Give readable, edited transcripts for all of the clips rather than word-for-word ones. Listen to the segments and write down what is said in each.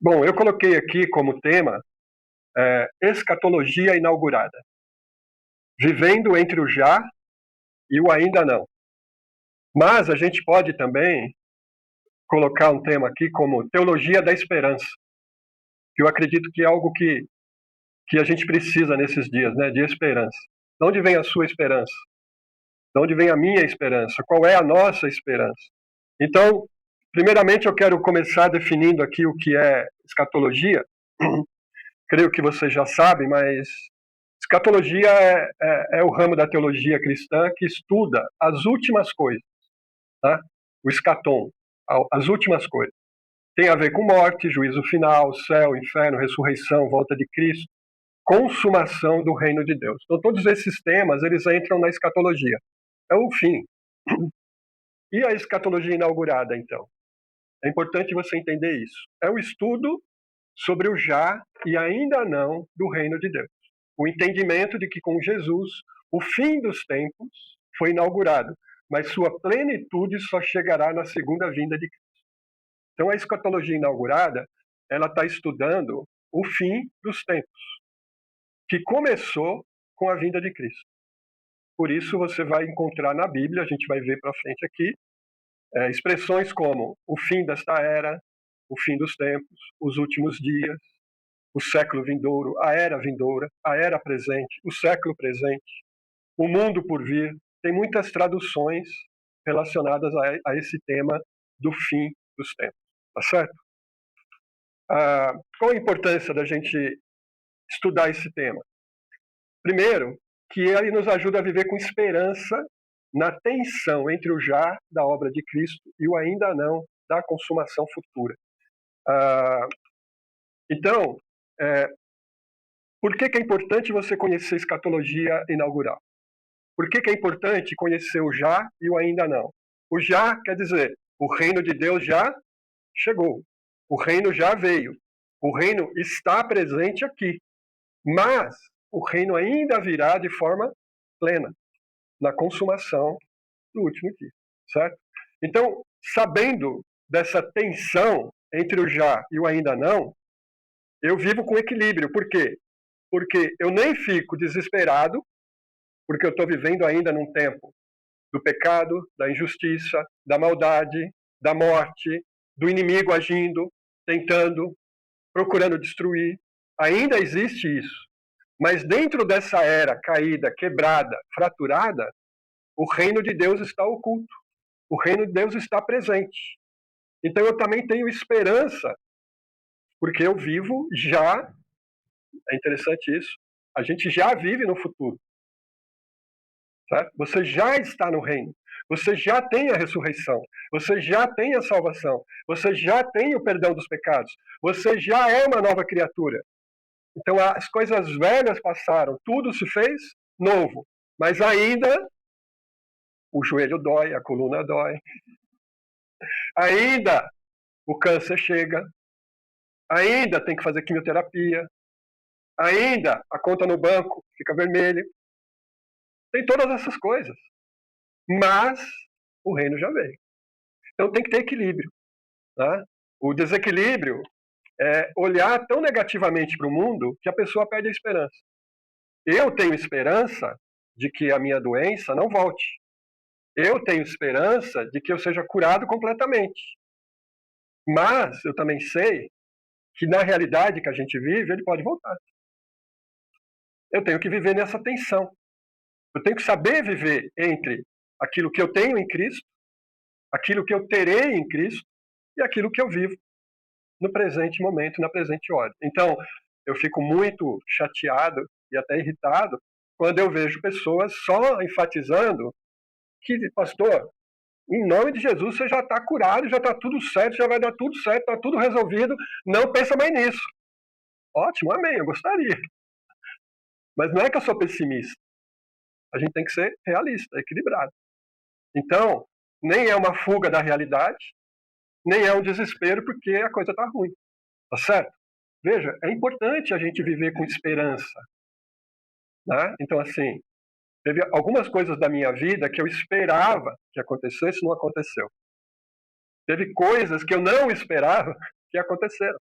Bom, eu coloquei aqui como tema escatologia inaugurada, vivendo entre o já e o ainda não. Mas a gente pode também colocar um tema aqui como teologia da esperança, que eu acredito que é algo que a gente precisa nesses dias, né, de esperança. De onde vem a sua esperança? De onde vem a minha esperança? Qual é a nossa esperança? Então, primeiramente eu quero começar definindo aqui o que é escatologia. Creio que vocês já sabem, mas escatologia é o ramo da teologia cristã que estuda as últimas coisas, tá? O escatom, as últimas coisas. Tem a ver com morte, juízo final, céu, inferno, ressurreição, volta de Cristo, consumação do reino de Deus. Então todos esses temas, eles entram na escatologia. É o fim. E a escatologia inaugurada, então? É importante você entender isso. É o estudo sobre o já e ainda não do reino de Deus. O entendimento de que com Jesus o fim dos tempos foi inaugurado, mas sua plenitude só chegará na segunda vinda de Cristo. Então a escatologia inaugurada, ela está estudando o fim dos tempos, que começou com a vinda de Cristo. Por isso você vai encontrar na Bíblia, a gente vai ver para frente aqui, expressões como o fim desta era, o fim dos tempos, os últimos dias, o século vindouro, a era presente, o século presente, o mundo por vir. Tem muitas traduções relacionadas a esse tema do fim dos tempos, tá certo? Qual a importância da gente estudar esse tema? Primeiro, que ele nos ajuda a viver com esperança na tensão entre o já da obra de Cristo e o ainda não da consumação futura. Então, por que é importante você conhecer a escatologia inaugural? Por que é importante conhecer o já e o ainda não? O já quer dizer, o reino de Deus já chegou, o reino já veio, o reino está presente aqui, mas o reino ainda virá de forma plena, na consumação do último dia, certo? Então, sabendo dessa tensão entre o já e o ainda não, eu vivo com equilíbrio. Por quê? Porque eu nem fico desesperado, porque eu estou vivendo ainda num tempo do pecado, da injustiça, da maldade, da morte, do inimigo agindo, tentando, procurando destruir. Ainda existe isso. Mas dentro dessa era caída, quebrada, fraturada, o reino de Deus está oculto. O reino de Deus está presente. Então eu também tenho esperança, porque eu vivo já, é interessante isso, a gente já vive no futuro. Certo? Você já está no reino. Você já tem a ressurreição. Você já tem a salvação. Você já tem o perdão dos pecados. Você já é uma nova criatura. Então as coisas velhas passaram, tudo se fez novo. Mas ainda o joelho dói, a coluna dói. Ainda o câncer chega. Ainda tem que fazer quimioterapia. Ainda a conta no banco fica vermelha. Tem todas essas coisas. Mas o reino já veio. Então tem que ter equilíbrio. Tá? O desequilíbrio é olhar tão negativamente para o mundo que a pessoa perde a esperança. Eu tenho esperança de que a minha doença não volte. Eu tenho esperança de que eu seja curado completamente. Mas eu também sei que na realidade que a gente vive, ele pode voltar. Eu tenho que viver nessa tensão. Eu tenho que saber viver entre aquilo que eu tenho em Cristo, aquilo que eu terei em Cristo e aquilo que eu vivo no presente momento, na presente hora. Então, eu fico muito chateado e até irritado quando eu vejo pessoas só enfatizando que, pastor, em nome de Jesus você já está curado, já está tudo certo, já vai dar tudo certo, está tudo resolvido, não pensa mais nisso. Ótimo, amém, eu gostaria. Mas não é que eu sou pessimista. A gente tem que ser realista, equilibrado. Então, nem é uma fuga da realidade, nem é um desespero porque a coisa está ruim. Tá certo? Veja, é importante a gente viver com esperança. Né? Então, assim, teve algumas coisas da minha vida que eu esperava que acontecesse, não aconteceu. Teve coisas que eu não esperava que aconteceram.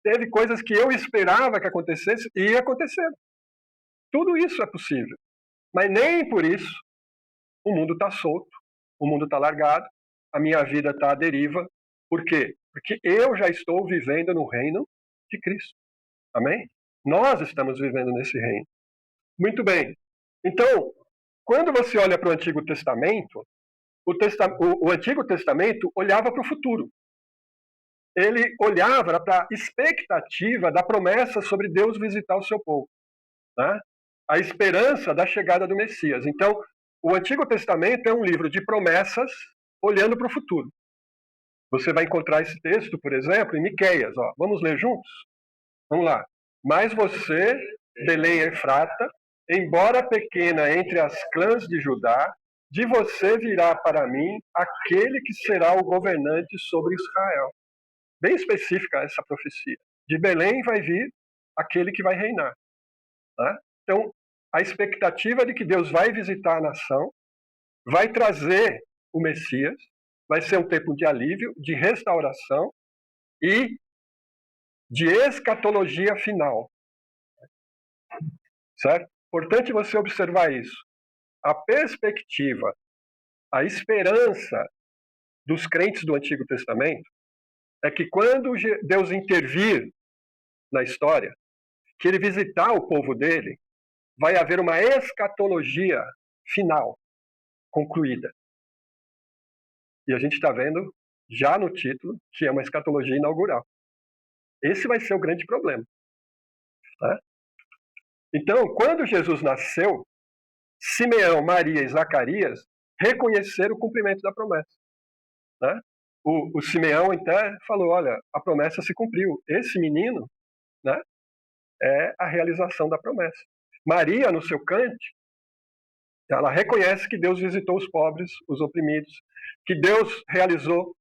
Teve coisas que eu esperava que acontecesse e aconteceram. Tudo isso é possível. Mas nem por isso o mundo está solto, o mundo está largado, a minha vida está à deriva. Por quê? Porque eu já estou vivendo no reino de Cristo. Amém? Nós estamos vivendo nesse reino. Muito bem. Então, quando você olha para o Antigo Testamento, o Antigo Testamento olhava para o futuro. Ele olhava para a expectativa da promessa sobre Deus visitar o seu povo, né? A esperança da chegada do Messias. Então, o Antigo Testamento é um livro de promessas olhando para o futuro. Você vai encontrar esse texto, por exemplo, em Miqueias. Ó. Vamos ler juntos? Vamos lá. Mas você, Belém Efrata, embora pequena entre as clãs de Judá, de você virá para mim aquele que será o governante sobre Israel. Bem específica essa profecia. De Belém vai vir aquele que vai reinar. Né? Então, a expectativa de que Deus vai visitar a nação, vai trazer o Messias, vai ser um tempo de alívio, de restauração e de escatologia final. Certo? Importante você observar isso. A perspectiva, a esperança dos crentes do Antigo Testamento é que quando Deus intervir na história, que ele visitar o povo dele, vai haver uma escatologia final, concluída. E a gente está vendo já no título que é uma escatologia inaugural. Esse vai ser o grande problema. Né? Então, quando Jesus nasceu, Simeão, Maria e Zacarias reconheceram o cumprimento da promessa. Né? O Simeão até falou, olha, a promessa se cumpriu. Esse menino, né, é a realização da promessa. Maria, no seu cante, ela reconhece que Deus visitou os pobres, os oprimidos, que Deus realizou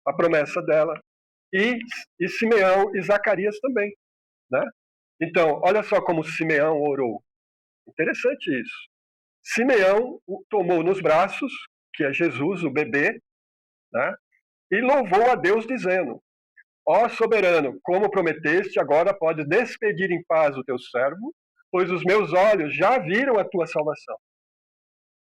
a promessa dela. E Simeão e Zacarias também. Né? Então, olha só como Simeão orou. Interessante isso. Simeão o tomou nos braços, que é Jesus, o bebê, né? E louvou a Deus dizendo, ó soberano, como prometeste, agora podes despedir em paz o teu servo, pois os meus olhos já viram a tua salvação,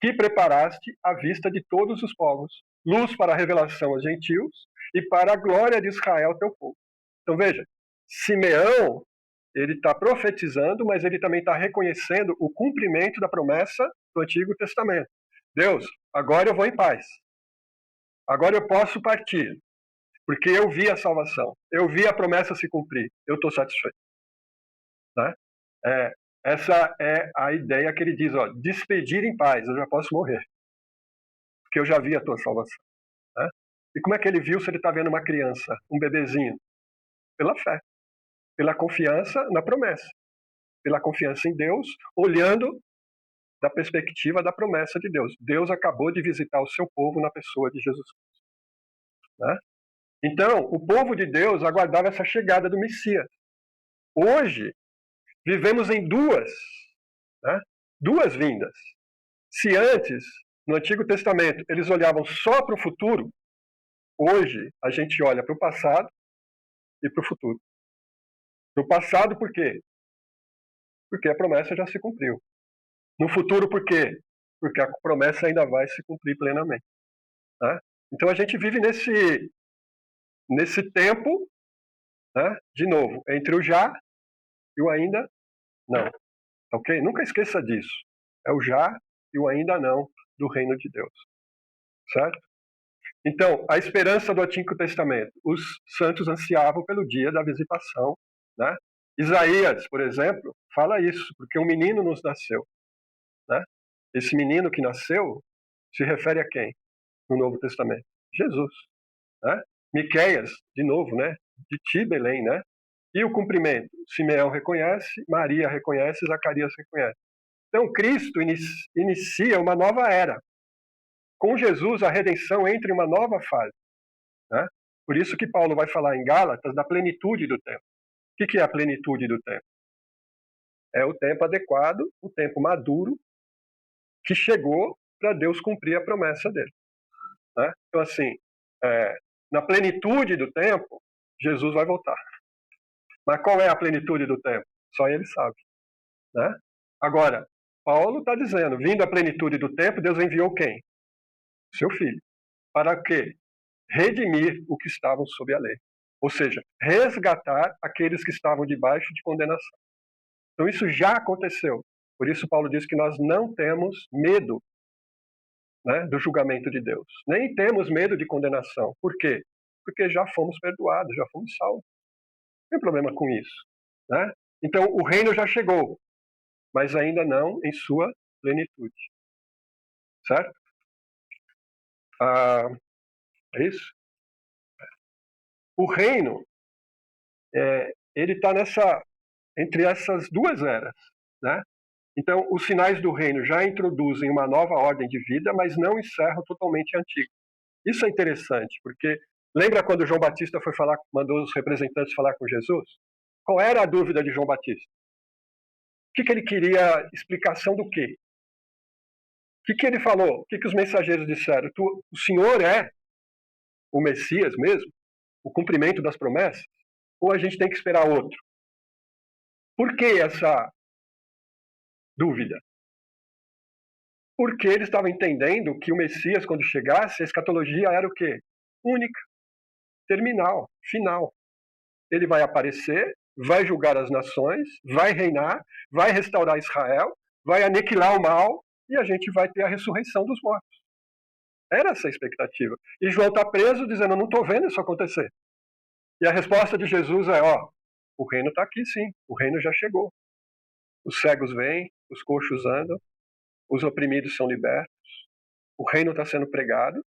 que preparaste à vista de todos os povos, luz para a revelação aos gentios e para a glória de Israel, teu povo. Então veja, Simeão, ele está profetizando, mas ele também está reconhecendo o cumprimento da promessa do Antigo Testamento. Deus, agora eu vou em paz. Agora eu posso partir, porque eu vi a salvação, eu vi a promessa se cumprir, eu estou satisfeito. Né? Essa é a ideia que ele diz, ó, despedir em paz, eu já posso morrer, porque eu já vi a tua salvação. Né? E como é que ele viu se ele está vendo uma criança, um bebezinho? Pela fé, pela confiança na promessa, pela confiança em Deus, olhando da perspectiva da promessa de Deus. Deus acabou de visitar o seu povo na pessoa de Jesus Cristo. Né? Então, o povo de Deus aguardava essa chegada do Messias. Hoje, vivemos em duas vindas. Se antes, no Antigo Testamento, eles olhavam só para o futuro, hoje a gente olha para o passado e para o futuro. No passado, por quê? Porque a promessa já se cumpriu. No futuro, por quê? Porque a promessa ainda vai se cumprir plenamente. Né? Então a gente vive nesse tempo, né, de novo, entre o já e o ainda não. Ok? Nunca esqueça disso. É o já e o ainda não do reino de Deus. Certo? Então, a esperança do Antigo Testamento. Os santos ansiavam pelo dia da visitação. Né? Isaías, por exemplo, fala isso, porque um menino nos nasceu. Né? Esse menino que nasceu se refere a quem no Novo Testamento? Jesus. Né? Miqueias, de novo, né? De ti, Belém, né? E o cumprimento? Simeão reconhece, Maria reconhece, Zacarias reconhece. Então, Cristo inicia uma nova era. Com Jesus, a redenção entra em uma nova fase. Né? Por isso que Paulo vai falar em Gálatas da plenitude do tempo. O que é a plenitude do tempo? É o tempo adequado, o tempo maduro, que chegou para Deus cumprir a promessa dele. Né? Então, assim, na plenitude do tempo, Jesus vai voltar. Mas qual é a plenitude do tempo? Só ele sabe, né? Agora, Paulo está dizendo, vindo a plenitude do tempo, Deus enviou quem? Seu Filho. Para quê? Redimir o que estavam sob a lei. Ou seja, resgatar aqueles que estavam debaixo de condenação. Então isso já aconteceu. Por isso Paulo diz que nós não temos medo, né, do julgamento de Deus. Nem temos medo de condenação. Por quê? Porque já fomos perdoados, já fomos salvos. Não tem problema com isso, né? Então o reino já chegou, mas ainda não em sua plenitude. Certo? É isso? O reino, ele está entre essas duas eras, né? Então, os sinais do reino já introduzem uma nova ordem de vida, mas não encerram totalmente a antiga. Isso é interessante, porque lembra quando João Batista foi falar, mandou os representantes falar com Jesus? Qual era a dúvida de João Batista? O que ele queria? Explicação do quê? O que ele falou? O que os mensageiros disseram? O Senhor é o Messias mesmo? O cumprimento das promessas? Ou a gente tem que esperar outro? Por que essa dúvida? Porque eles estavam entendendo que o Messias, quando chegasse, a escatologia era o quê? Única, terminal, final. Ele vai aparecer, vai julgar as nações, vai reinar, vai restaurar Israel, vai aniquilar o mal e a gente vai ter a ressurreição dos mortos. Era essa a expectativa. E João está preso dizendo, eu não estou vendo isso acontecer. E a resposta de Jesus é, o reino está aqui sim, o reino já chegou. Os cegos vêm, os coxos andam, os oprimidos são libertos, o reino está sendo pregado.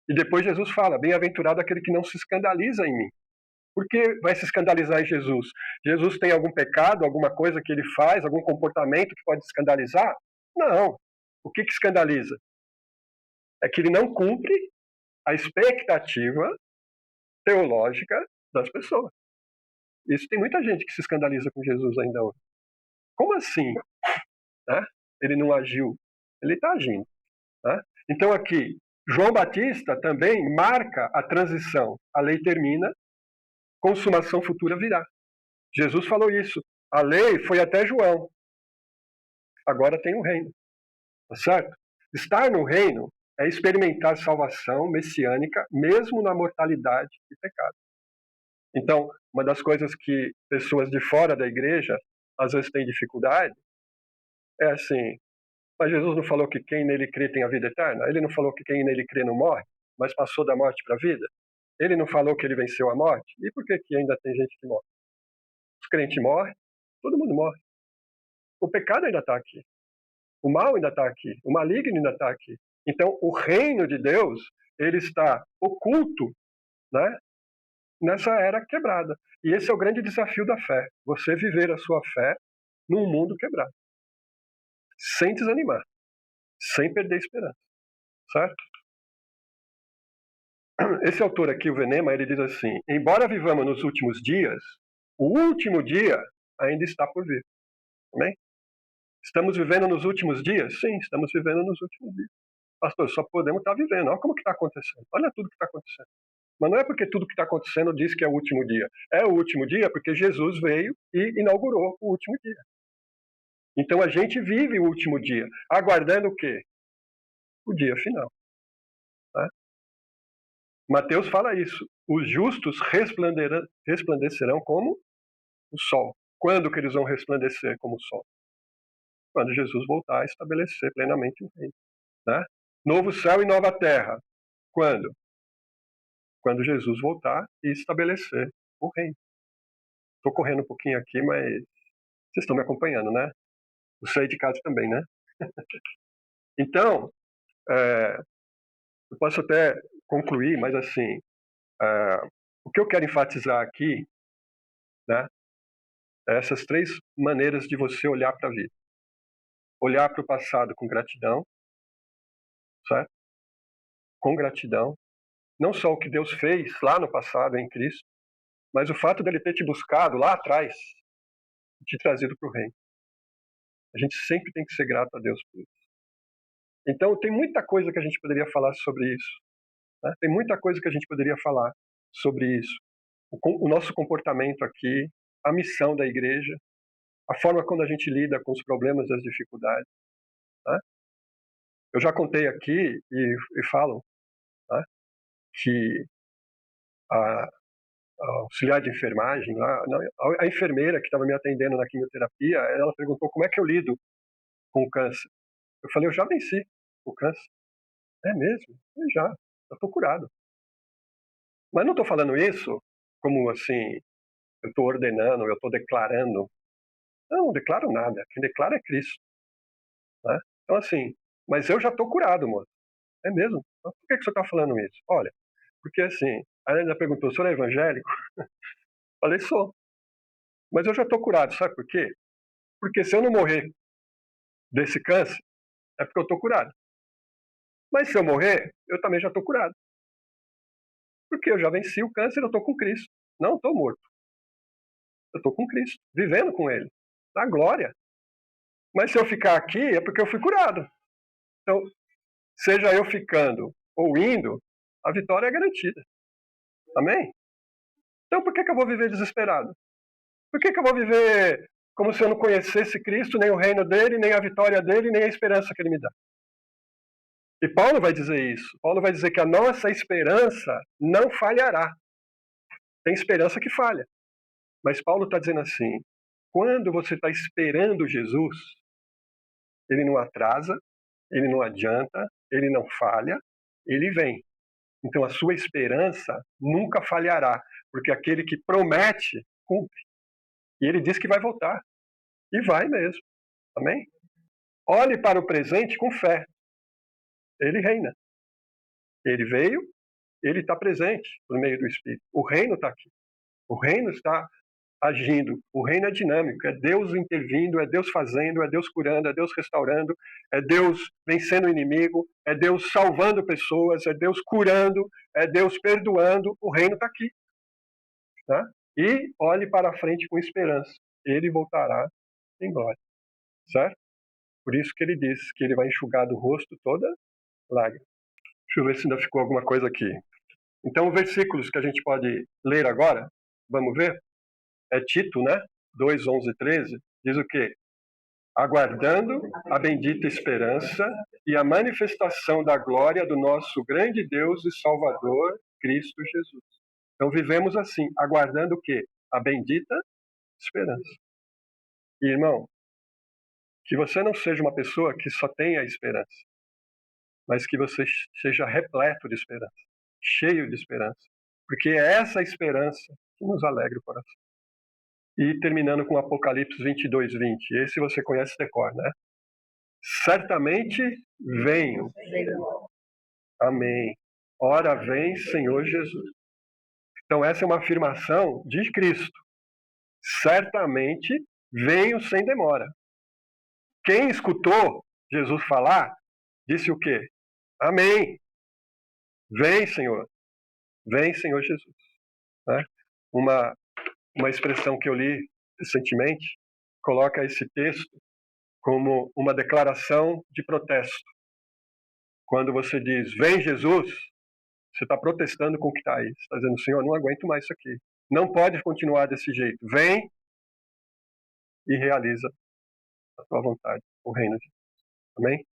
E depois Jesus fala, bem-aventurado aquele que não se escandaliza em mim. Por que vai se escandalizar em Jesus? Jesus tem algum pecado, alguma coisa que ele faz, algum comportamento que pode escandalizar? Não. O que escandaliza? É que ele não cumpre a expectativa teológica das pessoas. Isso tem muita gente que se escandaliza com Jesus ainda hoje. Como assim? Né? Ele não agiu. Ele está agindo. Né? Então aqui, João Batista também marca a transição. A lei termina, consumação futura virá. Jesus falou isso. A lei foi até João. Agora tem o reino. Tá certo? Estar no reino é experimentar salvação messiânica, mesmo na mortalidade e pecado. Então, uma das coisas que pessoas de fora da igreja às vezes têm dificuldade é assim, mas Jesus não falou que quem nele crê tem a vida eterna? Ele não falou que quem nele crê não morre, mas passou da morte para a vida? Ele não falou que ele venceu a morte? E por que ainda tem gente que morre? Os crentes morrem, todo mundo morre. O pecado ainda está aqui. O mal ainda está aqui. O maligno ainda está aqui. Então, o reino de Deus, ele está oculto, né, nessa era quebrada. E esse é o grande desafio da fé. Você viver a sua fé num mundo quebrado. Sem desanimar. Sem perder a esperança. Certo? Esse autor aqui, o Venema, ele diz assim, embora vivamos nos últimos dias, o último dia ainda está por vir. Amém? Estamos vivendo nos últimos dias? Sim, estamos vivendo nos últimos dias. Pastor, só podemos estar vivendo. Olha como que está acontecendo. Olha tudo que está acontecendo. Mas não é porque tudo que está acontecendo diz que é o último dia. É o último dia porque Jesus veio e inaugurou o último dia. Então a gente vive o último dia, aguardando o quê? O dia final. Né? Mateus fala isso. Os justos resplandecerão como o sol. Quando que eles vão resplandecer como o sol? Quando Jesus voltar a estabelecer plenamente o reino. Né? Novo céu e nova terra. Quando? Quando Jesus voltar e estabelecer o reino. Estou correndo um pouquinho aqui, mas vocês estão me acompanhando, né? Você aí de casa também, né? Então, eu posso até concluir, mas assim, o que eu quero enfatizar aqui, né, é essas três maneiras de você olhar para a vida. Olhar para o passado com gratidão, certo? Com gratidão. Não só o que Deus fez lá no passado em Cristo, mas o fato dele ter te buscado lá atrás e te trazido para o reino. A gente sempre tem que ser grato a Deus por isso. Então, tem muita coisa que a gente poderia falar sobre isso. Né? Tem muita coisa que a gente poderia falar sobre isso. O nosso comportamento aqui, a missão da igreja, a forma como a gente lida com os problemas e as dificuldades. Né? Eu já contei aqui e falo, né, que a auxiliar de enfermagem, a enfermeira que estava me atendendo na quimioterapia, ela perguntou como é que eu lido com o câncer. Eu falei, eu já venci o câncer. É mesmo? Eu já estou curado. Mas não estou falando isso como assim, eu estou ordenando, eu estou declarando. Não declaro nada. Quem declara é Cristo. Né? Então assim, mas eu já estou curado, moço. É mesmo? Mas por que você está falando isso? Olha, porque assim, a Ana perguntou, o senhor é evangélico? Falei, sou. Mas eu já estou curado, sabe por quê? Porque se eu não morrer desse câncer, é porque eu estou curado. Mas se eu morrer, eu também já estou curado. Porque eu já venci o câncer, eu estou com Cristo. Não estou morto. Eu estou com Cristo, vivendo com Ele, na glória. Mas se eu ficar aqui, é porque eu fui curado. Então, seja eu ficando ou indo, a vitória é garantida. Amém? Então, por que eu vou viver desesperado? Por que eu vou viver como se eu não conhecesse Cristo, nem o reino dele, nem a vitória dele, nem a esperança que ele me dá? E Paulo vai dizer isso. Paulo vai dizer que a nossa esperança não falhará. Tem esperança que falha. Mas Paulo está dizendo assim, quando você está esperando Jesus, ele não atrasa, ele não adianta, ele não falha, ele vem. Então a sua esperança nunca falhará, porque aquele que promete, cumpre. E ele diz que vai voltar. E vai mesmo. Amém? Olhe para o presente com fé. Ele reina. Ele veio, ele está presente por meio do Espírito. O reino está aqui. O reino está agindo. O reino é dinâmico. É Deus intervindo, é Deus fazendo, é Deus curando, é Deus restaurando, é Deus vencendo o inimigo, é Deus salvando pessoas, é Deus curando, é Deus perdoando. O reino está aqui. Tá? E olhe para frente com esperança. Ele voltará em glória. Certo? Por isso que ele diz que ele vai enxugar do rosto toda lágrima. Deixa eu ver se ainda ficou alguma coisa aqui. Então, versículos que a gente pode ler agora, vamos ver? É Tito, né? 2, 11 e 13, diz o quê? Aguardando a bendita esperança e a manifestação da glória do nosso grande Deus e Salvador, Cristo Jesus. Então, vivemos assim, aguardando o quê? A bendita esperança. E, irmão, que você não seja uma pessoa que só tenha esperança, mas que você seja repleto de esperança, cheio de esperança, porque é essa esperança que nos alegra o coração. E terminando com Apocalipse 22, 20, esse você conhece de cor, né? Certamente venho. Amém. Ora vem, Senhor Jesus. Então essa é uma afirmação de Cristo. Certamente venho sem demora. Quem escutou Jesus falar, disse o quê? Amém. Vem, Senhor. Vem, Senhor Jesus. Né? Uma expressão que eu li recentemente coloca esse texto como uma declaração de protesto. Quando você diz, vem Jesus, você está protestando com o que está aí. Você está dizendo, Senhor, não aguento mais isso aqui. Não pode continuar desse jeito. Vem e realiza a tua vontade, o reino de Deus. Amém?